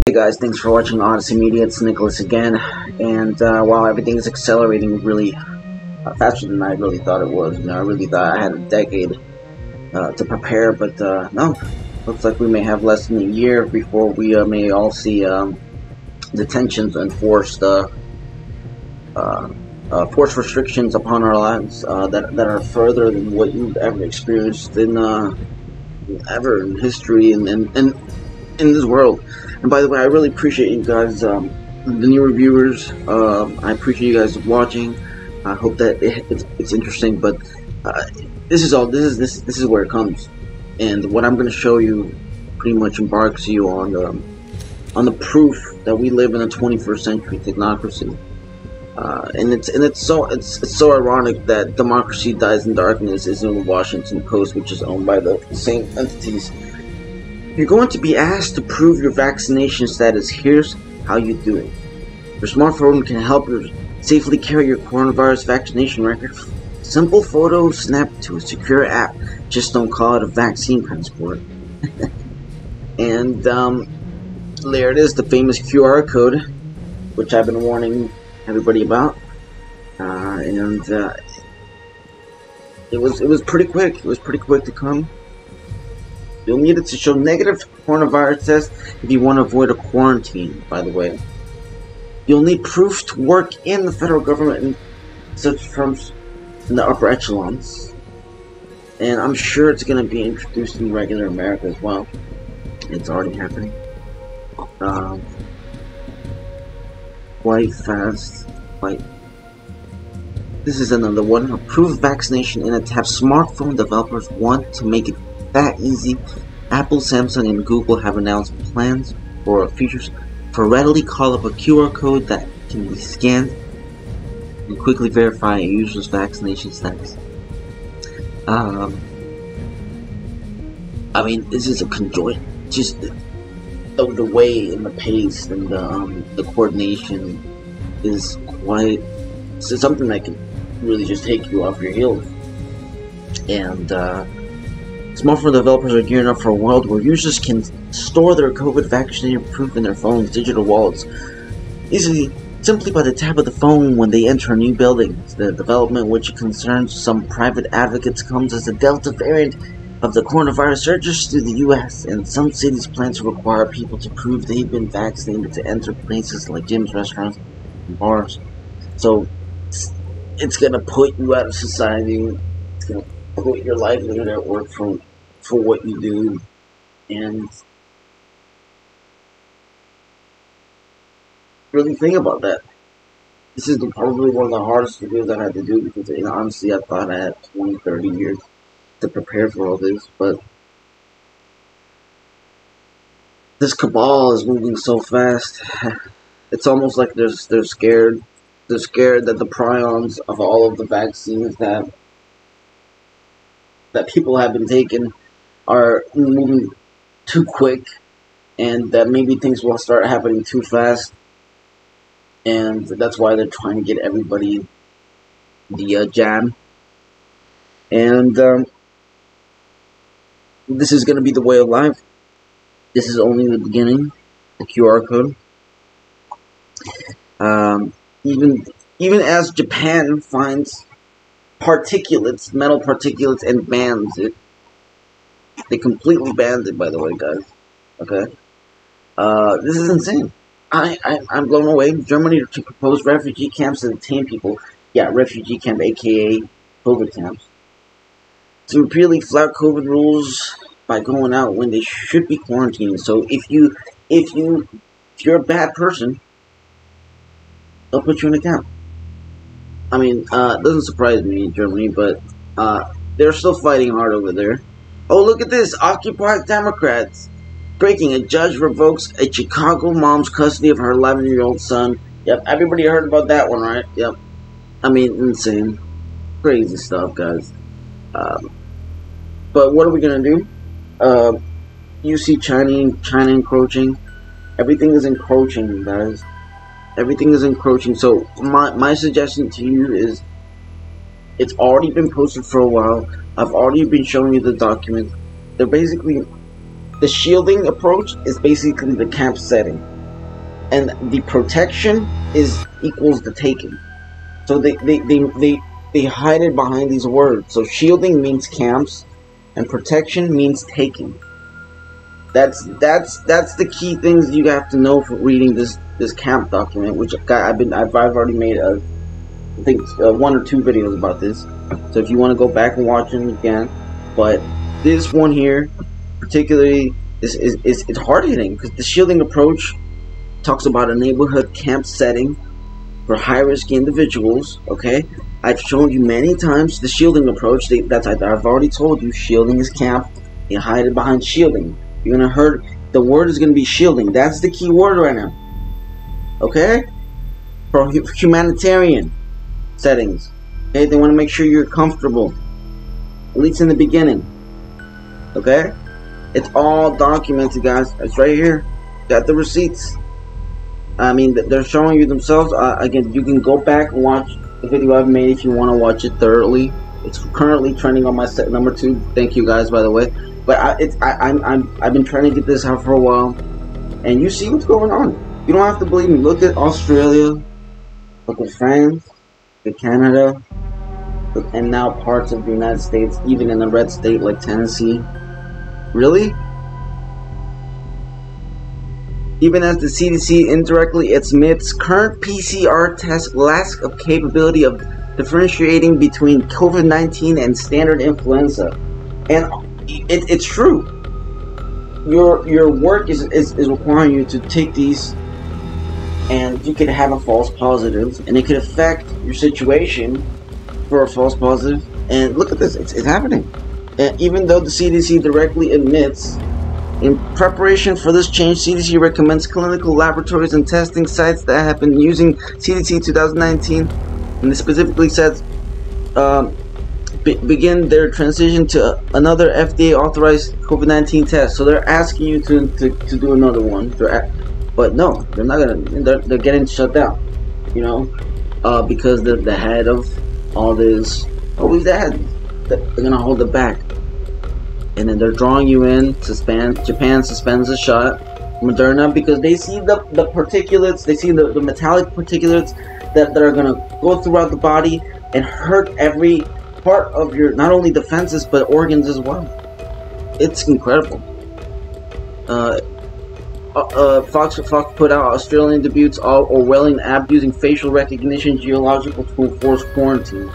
Hey guys, thanks for watching Odyssey Media. It's Nicholas again, and while everything is accelerating really faster than I really thought it was, I really thought I had a decade to prepare, but no, looks like we may have less than a year before we may all see detentions and forced restrictions upon our lives that are further than what you've ever experienced in history and in this world. And by the way, I really appreciate you guys, the newer viewers. I appreciate you guys watching. I hope that it's interesting. But this is where it comes, and what I'm going to show you pretty much embarks you on the proof that we live in a 21st century technocracy. And it's so ironic that democracy dies in darkness is in the Washington Post, which is owned by the same entities. You're going to be asked to prove your vaccination status. Here's how you do it. Your smartphone can help you safely carry your coronavirus vaccination record. Simple photo snapped to a secure app. Just don't call it a vaccine passport. And there it is, the famous QR code, which I've been warning everybody about. It was pretty quick. It was pretty quick to come. You'll need it to show negative coronavirus test if you want to avoid a quarantine, by the way. You'll need proof to work in the federal government in such firms in the upper echelons. And I'm sure it's going to be introduced in regular America as well. It's already happening. Quite fast. This is another one. Approved vaccination in a tab. Smartphone developers want to make it that easy. Apple, Samsung, and Google have announced plans for features for readily call up a QR code that can be scanned and quickly verify a user's vaccination status. I mean, this is a conjoint, just the way and the pace and the coordination is quite something that can really just take you off your heels. And smartphone developers are gearing up for a world where users can store their COVID vaccinated proof in their phone's digital wallets easily, simply by the tap of the phone when they enter a new building. The development, which concerns some private advocates, comes as the Delta variant of the coronavirus surges through the U.S., and some cities plan to require people to prove they've been vaccinated to enter places like gyms, restaurants, and bars. So it's gonna put you out of society. It's gonna put your livelihood at work for what you do, and really think about that. This is probably one of the hardest videos I had to do because, honestly, I thought I had 20-30 years to prepare for all this, but this cabal is moving so fast. It's almost like they're scared. They're scared that the prions of all of the vaccines that people have been taking are moving too quick, and that maybe things will start happening too fast, and that's why they're trying to get everybody the jab. And this is going to be the way of life. This is only the beginning. The QR code. Even as Japan finds particulates, metal particulates, and bans it. They completely banned it, by the way, guys. Okay? This is insane. I'm blown away. Germany to propose refugee camps to detain people. Yeah, refugee camp, aka COVID camps. To repeatedly flout COVID rules by going out when they should be quarantining. So if you're a bad person, they'll put you in a camp. I mean, it doesn't surprise me in Germany, but they're still fighting hard over there. Oh, look at this! Occupy Democrats. Breaking, a judge revokes a Chicago mom's custody of her 11-year-old son. Yep, everybody heard about that one, right? Yep. I mean, insane. Crazy stuff, guys. But what are we gonna do? You see China encroaching. Everything is encroaching, guys. Everything is encroaching. So my suggestion to you is, it's already been posted for a while. I've already been showing you the document. They're basically, the shielding approach is basically the camp setting. and the protection is equals the taking. So they hide it behind these words. So shielding means camps, and protection means taking. That's the key things you have to know for reading this camp document, which I've already made I think 1 or 2 videos about this. So if you want to go back and watch them again, but this one here particularly it's hard hitting, because the shielding approach talks about a neighborhood camp setting for high-risk individuals. Okay, I've shown you many times the shielding approach. I've already told you, shielding is camp. You hide it behind shielding. You're gonna hurt. The word is gonna be shielding. That's the key word right now. Okay, for humanitarian settings. Okay, they want to make sure you're comfortable, at least in the beginning. Okay, it's all documented, guys. It's right here. Got the receipts. I mean, they're showing you themselves. Again, you can go back and watch the video I've made if you want to watch it thoroughly. It's currently trending on my set number 2. Thank you guys, by the way. But I've been trying to get this out for a while, and you see what's going on. You don't have to believe me. Look at Australia, look at France, look at Canada, and now parts of the United States, even in a red state like Tennessee. Really? Even as the CDC indirectly admits, current PCR tests lack of capability of differentiating between COVID-19 and standard influenza. And it's true. Your work is requiring you to take these, and you could have a false positive, and it could affect your situation for a false positive. And look at this, it's happening. And even though the CDC directly admits, in preparation for this change, CDC recommends clinical laboratories and testing sites that have been using CDC 2019, and it specifically says begin their transition to another FDA authorized COVID-19 test. So they're asking you to do another one. But no, they're not gonna. They're getting shut down. You know, because the head of all this, always the head, they're gonna hold it back. And then they're drawing you in. Japan suspends the shot. Moderna, because they see the particulates, they see the metallic particulates that are gonna go throughout the body and hurt every part of your, not only defenses but organs as well. It's incredible. Fox put out Australian debuts Orwellian app using facial recognition geological to enforce quarantine.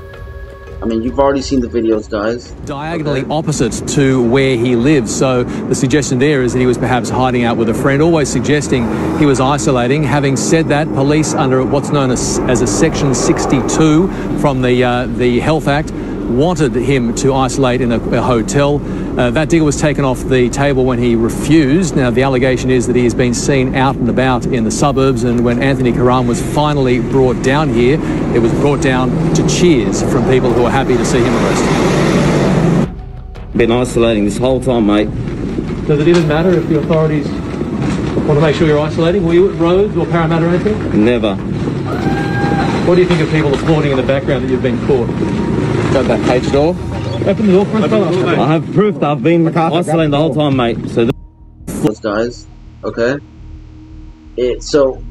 I mean, you've already seen the videos, guys. Diagonally opposite to where he lives. So the suggestion there is that he was perhaps hiding out with a friend, always suggesting he was isolating. Having said that, police under what's known as a Section 62 from the Health Act wanted him to isolate in a hotel. That deal was taken off the table when he refused. Now, the allegation is that he has been seen out and about in the suburbs, and when Anthony Karam was finally brought down here, it was brought down to cheers from people who are happy to see him arrested. Been isolating this whole time, mate. Does it even matter if the authorities want to make sure you're isolating? Were you at Rhodes or Parramatta or anything? Never. What do you think of people applauding in the background that you've been caught? Got that cage door. Open the door for us, fella. I have proof that I've been isolating the whole time, mate. So those guys, okay. So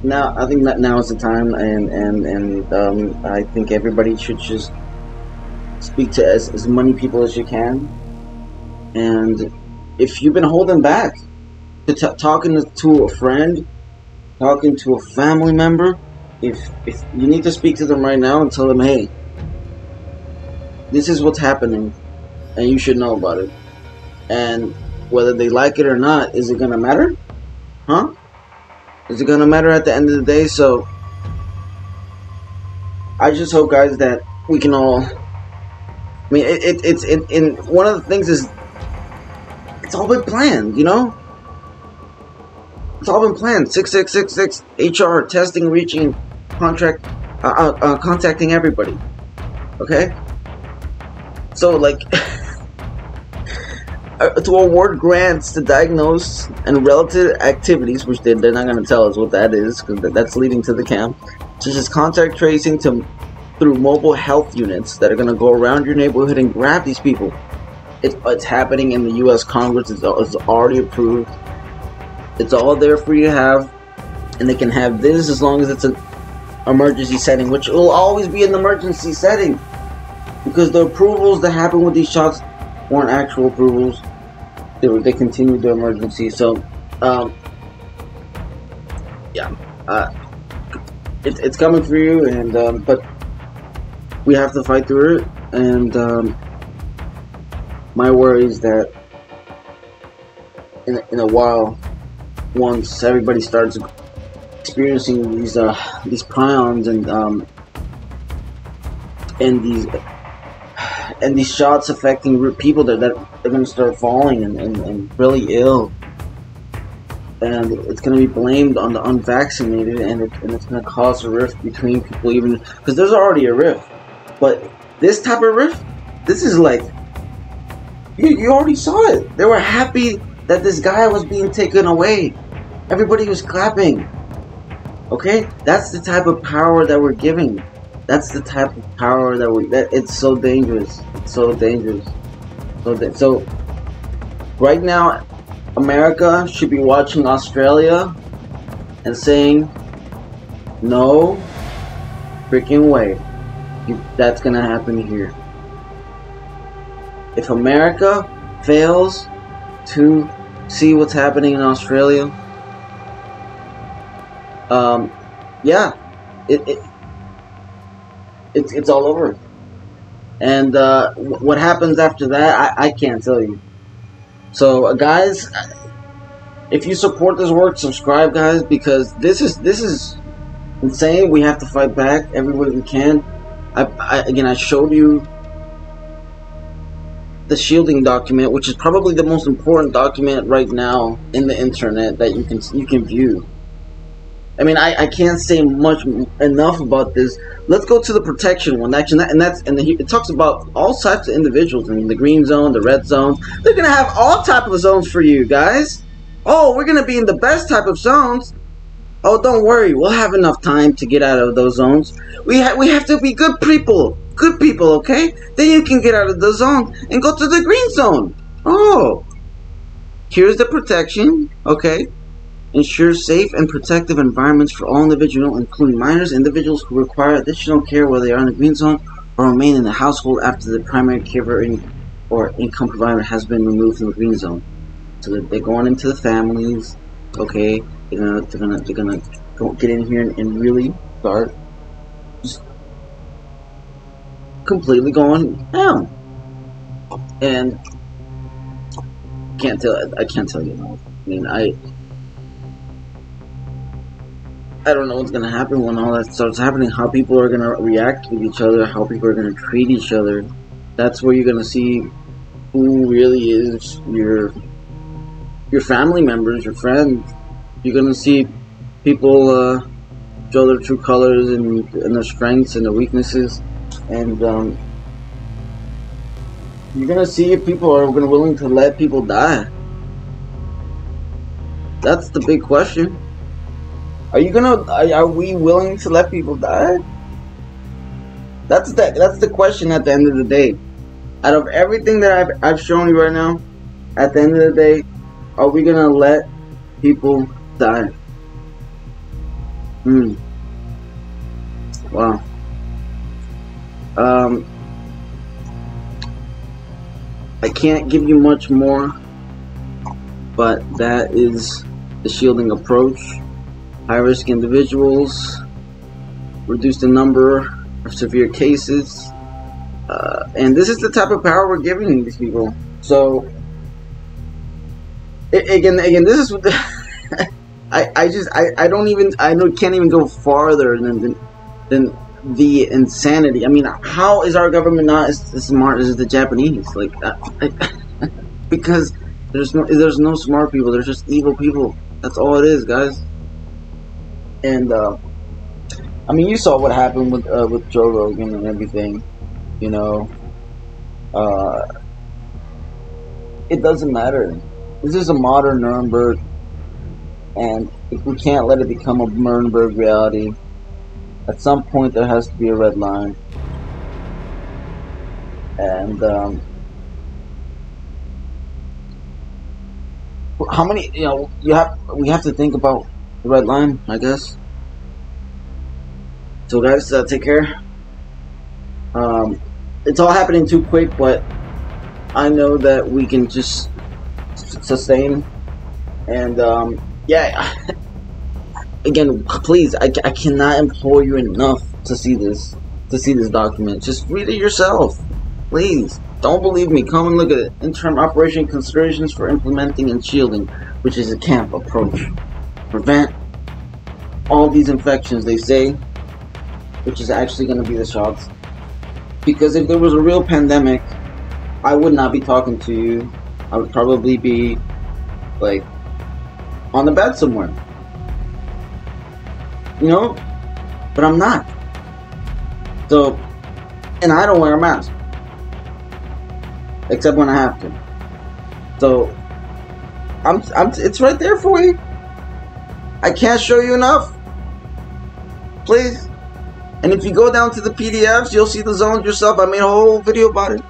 now I think that now is the time, and I think everybody should just speak to as many people as you can. And if you've been holding back, talking to a friend, talking to a family member, if you need to speak to them right now and tell them, hey, this is what's happening and you should know about it. And whether they like it or not, is it gonna matter? Huh? Is it gonna matter at the end of the day? So I just hope, guys, that we can all, I mean, it's one of the things is, it's all been planned, you know? It's all been planned. 6666 HR testing, reaching, contacting everybody. Okay. So like, to award grants to diagnose and relative activities, which they're not going to tell us what that is, because that's leading to the camp, such as contact tracing through mobile health units that are going to go around your neighborhood and grab these people. It's happening in the U.S. Congress. It's already approved. It's all there for you to have, and they can have this as long as it's an emergency setting, which will always be an emergency setting, because the approvals that happen with these shots weren't actual approvals. They continued the emergency. So, yeah, it's coming for you, and but we have to fight through it. And my worry is that in a while, once everybody starts experiencing these prions and these shots affecting people that are going to start falling and really ill, and it's going to be blamed on the unvaccinated, and it's going to cause a rift between people, even because there's already a rift. But this type of rift, this is like, you already saw it. They were happy that this guy was being taken away. Everybody was clapping. Okay, that's the type of power that we're giving. That's the type of power that it's so dangerous. It's so dangerous. So right now, America should be watching Australia and saying, no freaking way that's gonna happen here. If America fails to see what's happening in Australia, yeah, it's all over. And what happens after that, I can't tell you. So guys, if you support this work, subscribe, guys, because this is insane. We have to fight back every way we can. Again, I showed you the shielding document, which is probably the most important document right now in the internet that you can view. I mean, I can't say enough about this. Let's go to the protection one. It talks about all types of individuals. I mean, the green zone, the red zone. They're gonna have all type of zones for you guys. Oh, we're gonna be in the best type of zones. Oh, don't worry, we'll have enough time to get out of those zones. We have to be good people, okay? Then you can get out of the zone and go to the green zone. Oh, here's the protection, okay? Ensure safe and protective environments for all individuals, including minors, individuals who require additional care while they are in the green zone or remain in the household after the primary caregiver or income provider has been removed from the green zone. So they're going into the families, okay? They're gonna go get in here and really start just completely going down. And I can't tell you enough. I mean, I don't know what's gonna happen when all that starts happening. How people are gonna react with each other. How people are gonna treat each other. That's where you're gonna see who really is your family members, your friends. You're gonna see people show their true colors and their strengths and their weaknesses, and you're gonna see if people are willing to let people die. That's the big question. Are we willing to let people die? That's the question at the end of the day. Out of everything that I've shown you right now, at the end of the day, are we gonna let people die? Wow. I can't give you much more, but that is the shielding approach. High-risk individuals, reduce the number of severe cases, and this is the type of power we're giving these people. So, again, this is what I can't even go farther than the insanity. I mean, how is our government not as smart as the Japanese? Like, because there's no smart people. There's just evil people. That's all it is, guys. And I mean, you saw what happened with Joe Rogan and everything. You know, it doesn't matter. This is a modern Nuremberg, and if we can't let it become a Nuremberg reality, at some point there has to be a red line. And how many, we have to think about the red line, I guess. So guys, take care. It's all happening too quick, but I know that we can just sustain. And yeah, again, please, I cannot implore you enough to see this document. Just read it yourself, please. Don't believe me, come and look at it. Interim operation considerations for implementing and shielding, which is a camp approach. Prevent all these infections, they say, which is actually going to be the shots. Because if there was a real pandemic, I would not be talking to you. I would probably be, like, on the bed somewhere. You know? But I'm not. So, and I don't wear a mask. Except when I have to. So, it's right there for you. I can't show you enough. Please. And if you go down to the PDFs, you'll see the zones yourself. I made a whole video about it.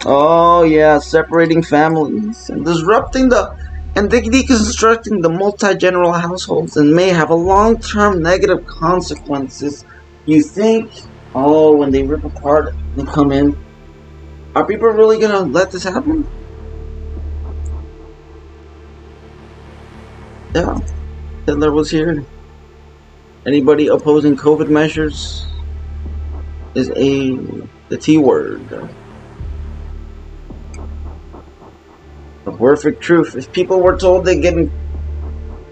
Oh yeah, separating families and disrupting and deconstructing the multi-general households, and may have a long-term negative consequences. You think, oh, when they rip apart and come in, are people really gonna let this happen? Yeah, Hitler was here. Anybody opposing COVID measures is the T word. The perfect truth. If people were told they're getting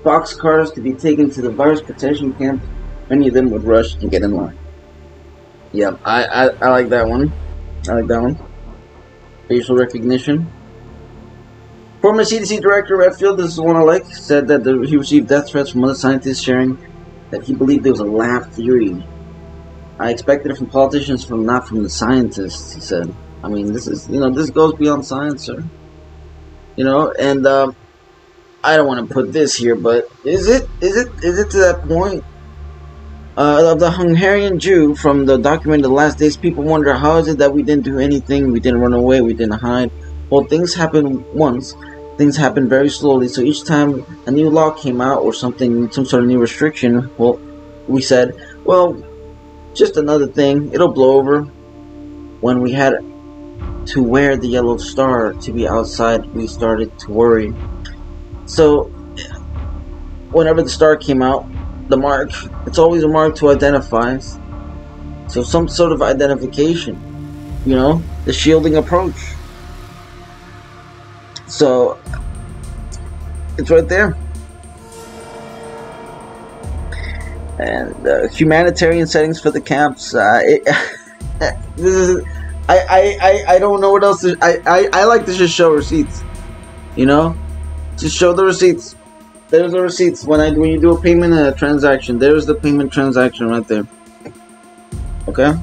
boxcars to be taken to the virus protection camp, many of them would rush and get in line. Yeah, I like that one. I like that one. Facial recognition. Former CDC Director Redfield, this is the one I like, said that he received death threats from other scientists sharing that he believed there was a lab theory. I expected it from politicians, not from the scientists, he said. I mean, this is, this goes beyond science, sir. And I don't want to put this here, but is it to that point of the Hungarian Jew from the document of the last days? People wonder, how is it that we didn't do anything, we didn't run away, we didn't hide? Well, things happen once, things happen very slowly. So each time a new law came out or something, some sort of new restriction, well, we said, well, just another thing, it'll blow over. When we had to wear the yellow star to be outside, we started to worry. So whenever the star came out, the mark, it's always a mark to identify. So some sort of identification, the shielding approach. So it's right there. And humanitarian settings for the camps. This is, I don't know what else to, I like to just show receipts, just show the receipts. There's the receipts when you do a payment and a transaction. There's the payment transaction right there. Okay,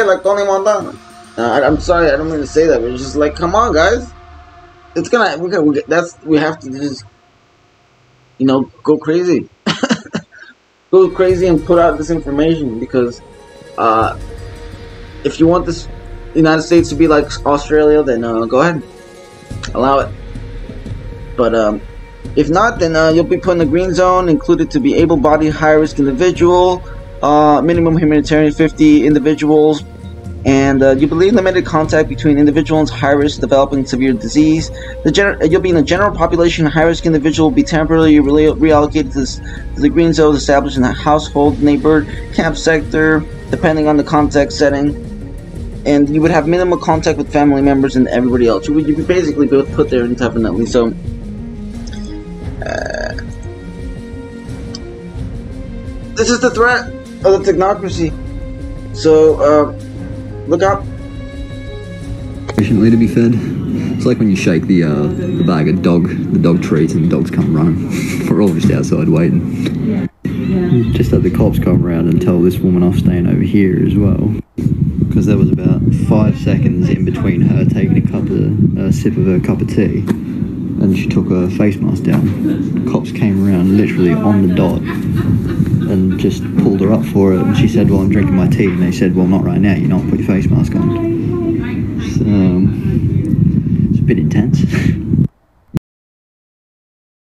like Tony Montana. I'm sorry, I don't mean to say that, but it's just like, come on, guys. It's gonna, we have to just, go crazy. Go crazy and put out this information, because if you want this United States to be like Australia, then go ahead, allow it. But if not, then you'll be put in the green zone, included to be able-bodied, high-risk individual, minimum humanitarian 50 individuals, and you believe limited contact between individuals high risk developing severe disease. You'll be in the general population. High-risk individual will be temporarily reallocated to the green zone established in the household, neighborhood, camp sector, depending on the context setting. And you would have minimal contact with family members and everybody else. You would basically be put there indefinitely. So, this is the threat of the technocracy. So, look out. Efficiently to be fed. It's like when you shake the bag of the dog treats and the dogs come running. We're all just outside waiting. Just had the cops come around and tell this woman off staying over here as well. Because there was about 5 seconds in between her taking a sip of her cup of tea and she took her face mask down. Cops came around literally on the dot and just pulled her up for it, and she said, well, I'm drinking my tea, and they said, well, not right now, you don't put your face mask on. So, it's a bit intense.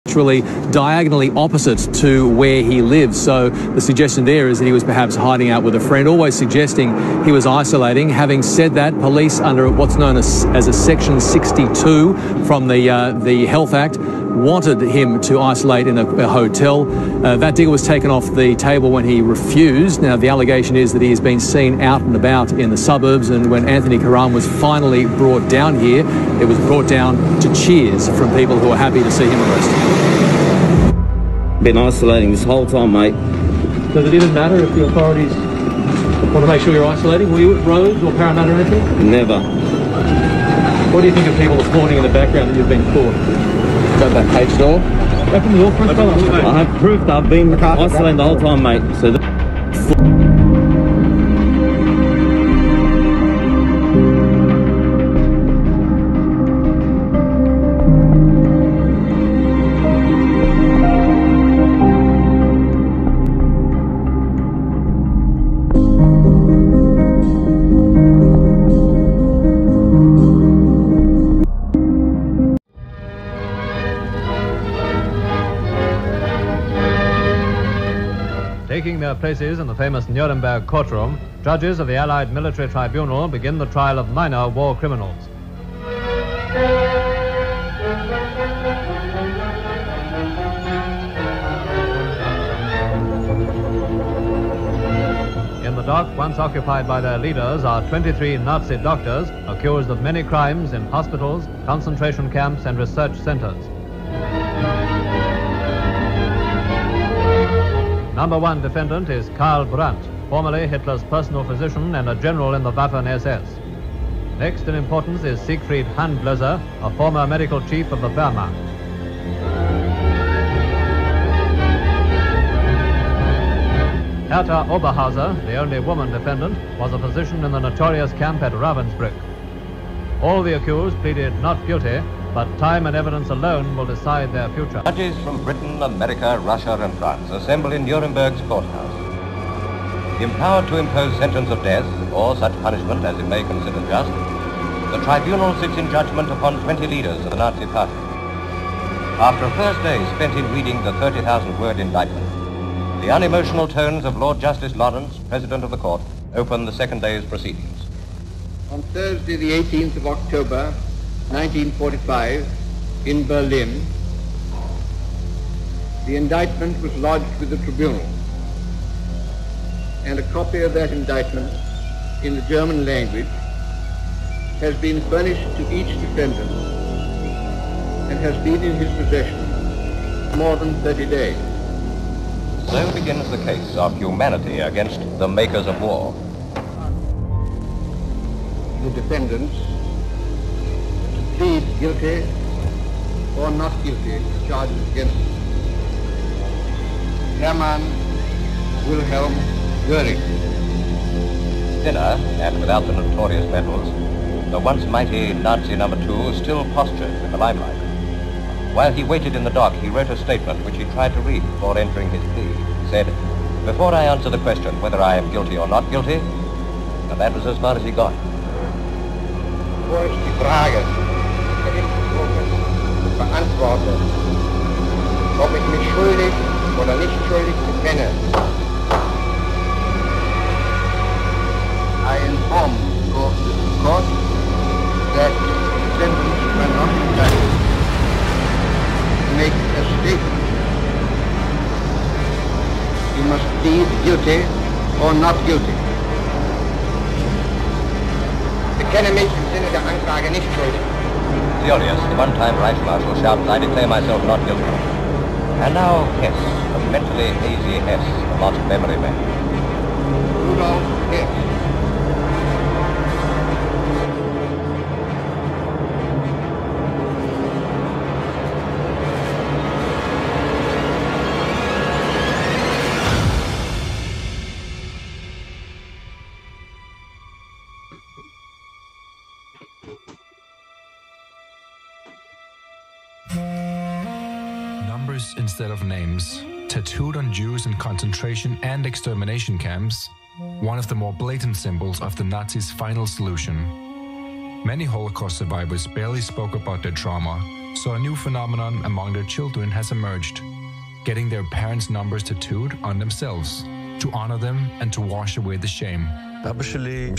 Literally diagonally opposite to where he lives. So the suggestion there is that he was perhaps hiding out with a friend, always suggesting he was isolating. Having said that, police under what's known as a Section 62 from the Health Act wanted him to isolate in a hotel. That deal was taken off the table when he refused. Now, the allegation is that he has been seen out and about in the suburbs, and when Anthony Karam was finally brought down here, it was brought down to cheers from people who were happy to see him arrested. Been isolating this whole time, mate. Does it even matter if the authorities want to make sure you're isolating? Were you at Rhodes or Parramatta or anything? Never. What do you think of people applauding in the background that you've been caught? Got that cage door? Open the door for us, I have proof that I've been isolating the whole time, mate. So Taking their places in the famous Nuremberg courtroom, judges of the Allied Military Tribunal begin the trial of minor war criminals. In the dock, once occupied by their leaders, are 23 Nazi doctors accused of many crimes in hospitals, concentration camps, and research centers. Number one defendant is Karl Brandt, formerly Hitler's personal physician and a general in the Waffen-SS. Next in importance is Siegfried Handblöser, a former medical chief of the Wehrmacht. Hertha Oberhauser, the only woman defendant, was a physician in the notorious camp at Ravensbrück. All the accused pleaded not guilty, but time and evidence alone will decide their future. Judges from Britain, America, Russia and France assemble in Nuremberg's courthouse. Empowered to impose sentence of death, or such punishment as it may consider just, the tribunal sits in judgment upon 20 leaders of the Nazi party. After a first day spent in reading the 30,000-word indictment, the unemotional tones of Lord Justice Lawrence, President of the Court, open the second day's proceedings. On Thursday, the 18th of October, 1945, in Berlin, the indictment was lodged with the tribunal, and a copy of that indictment in the German language has been furnished to each defendant and has been in his possession more than 30 days. So begins the case of humanity against the makers of war. The defendants to plead guilty or not guilty to charges against them. Hermann Wilhelm Göring. Thinner, and without the notorious medals, the once mighty Nazi number 2 still postured in the limelight. While he waited in the dock, he wrote a statement which he tried to read before entering his plea. He said, "Before I answer the question whether I am guilty or not guilty," and that was as far as he got. Bevor ich die Frage beantworte, ob ich mich schuldig oder nicht schuldig bekenne, I inform the court that defendants were not entitled to make a statement. You must plead guilty or not guilty. Bekenne mich im Sinne der Anklage nicht schuldig. Furious, the one-time Reich Marshal shouts, "I declare myself not guilty." And now Hess, the mentally hazy Hess, the lost memory man. Rudolf Hess. Numbers instead of names, tattooed on Jews in concentration and extermination camps, one of the more blatant symbols of the Nazis' final solution. Many Holocaust survivors barely spoke about their trauma, so a new phenomenon among their children has emerged: getting their parents' numbers tattooed on themselves, to honor them and to wash away the shame. My father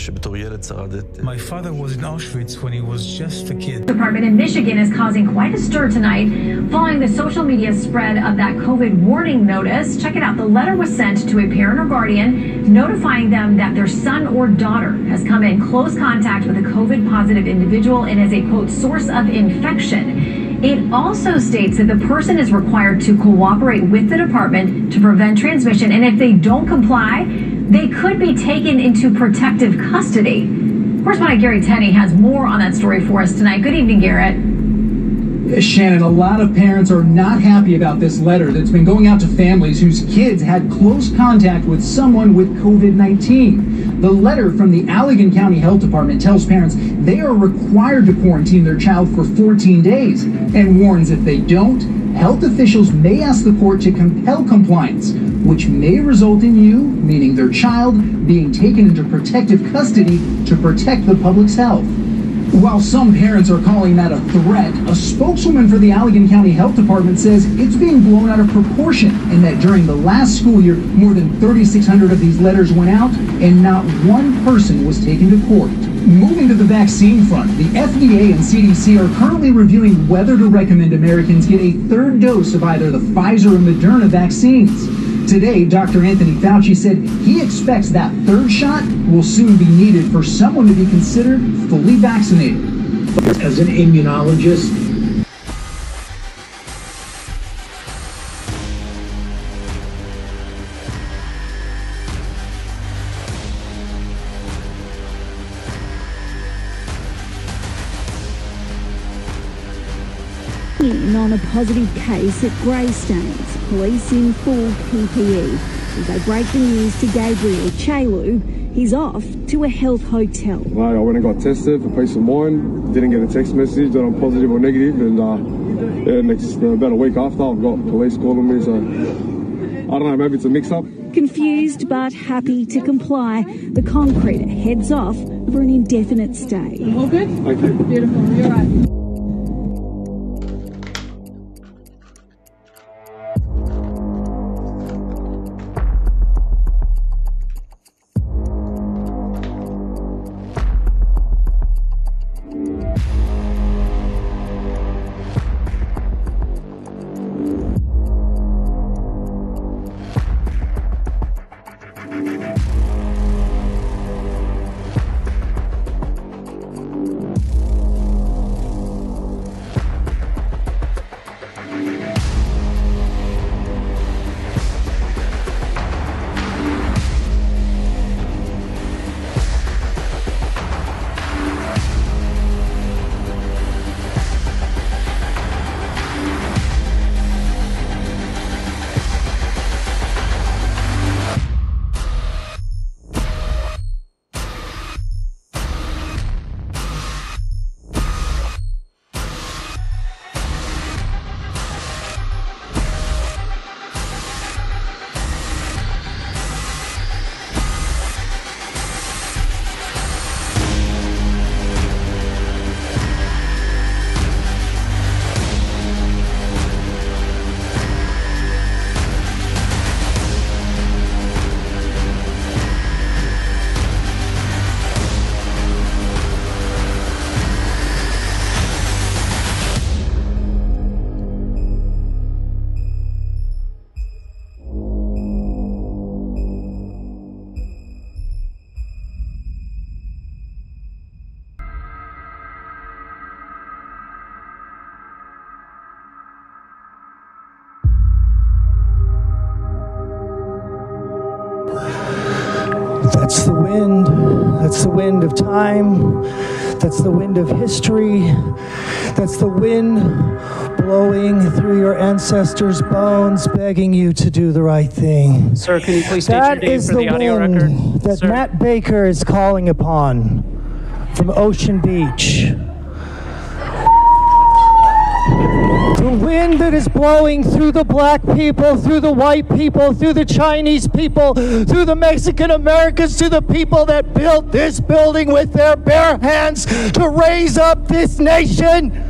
was in Auschwitz when he was just a kid. The department in Michigan is causing quite a stir tonight following the social media spread of that COVID warning notice. Check it out. The letter was sent to a parent or guardian notifying them that their son or daughter has come in close contact with a COVID positive individual and is a, quote, source of infection. It also states that the person is required to cooperate with the department to prevent transmission, and if they don't comply, they could be taken into protective custody. Correspondent Gary Tenney has more on that story for us tonight. Good evening, Garrett. Shannon, a lot of parents are not happy about this letter that's been going out to families whose kids had close contact with someone with COVID-19. The letter from the Allegan County Health Department tells parents they are required to quarantine their child for 14 days and warns if they don't, health officials may ask the court to compel compliance, which may result in you, meaning their child, being taken into protective custody to protect the public's health. While some parents are calling that a threat, a spokeswoman for the Allegan County Health Department says it's being blown out of proportion and that during the last school year, more than 3,600 of these letters went out and not one person was taken to court. Moving to the vaccine front, the FDA and CDC are currently reviewing whether to recommend Americans get a third dose of either the Pfizer or Moderna vaccines. Today, Dr. Anthony Fauci said he expects that third shot will soon be needed for someone to be considered fully vaccinated. As an immunologist, on a positive case at Greystanes, police in full PPE. As they break the news to Gabriel Chalu, he's off to a health hotel. I went and got tested for peace of mind, didn't get a text message that I'm positive or negative, and about a week after I've got police calling me, so I don't know, maybe it's a mix-up. Confused but happy to comply, the concrete heads off for an indefinite stay. All good? Thank you. Beautiful, you're right. That's the wind. That's the wind of time. That's the wind of history. That's the wind blowing through your ancestors' bones, begging you to do the right thing. Sir, can you please state your name for the audio record? That Sir? Matt Baker is calling upon from Ocean Beach. The wind that is blowing through the black people, through the white people, through the Chinese people, through the Mexican Americans, to the people that built this building with their bare hands to raise up this nation.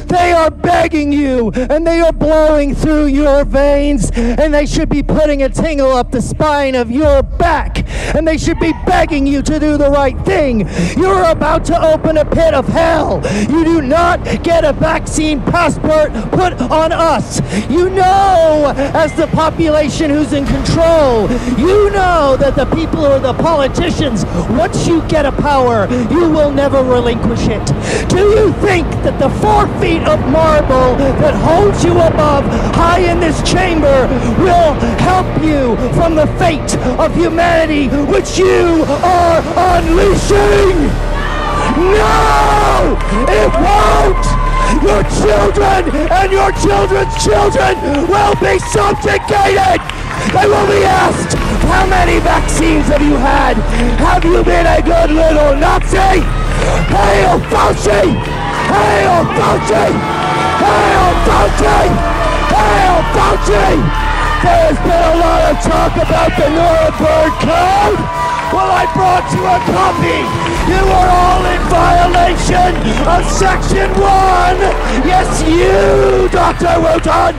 They are begging you, and they are blowing through your veins, and they should be putting a tingle up the spine of your back, and they should be begging you to do the right thing. You're about to open a pit of hell. You do not get a vaccine passport put on us. You know, as the population who's in control, you know that the people who are the politicians, once you get a power, you will never relinquish it. Do you think that the 4 feet of marble that holds you above high in this chamber will help you from the fate of humanity which you are unleashing? No! It won't! Your children and your children's children will be subjugated! They will be asked, how many vaccines have you had? Have you been a good little Nazi? Hail Fauci! Hail Fauci! Hail Fauci! Hail Fauci! There's been a lot of talk about the Nuremberg Code. Well, I brought you a copy. You are all in violation of Section 1. Yes, you, Dr. Wooten.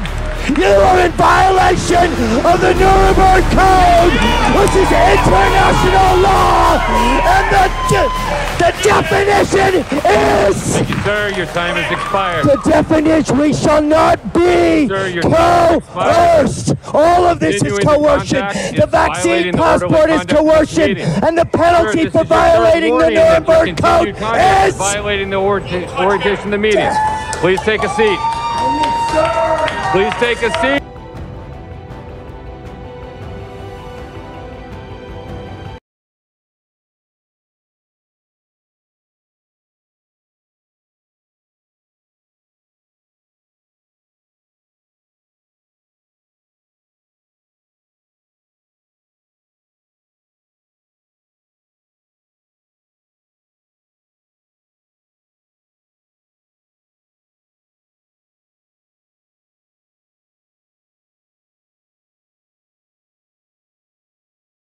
You are in violation of the Nuremberg Code, which is international law, and the definition is... Thank you, sir. Your time has expired. The definition, we shall not be coerced. All of this is coercion. The vaccine passport is coercion, and the penalty for violating the Nuremberg Code is... violating the orientation of the meeting. Please take a seat. Please take a seat.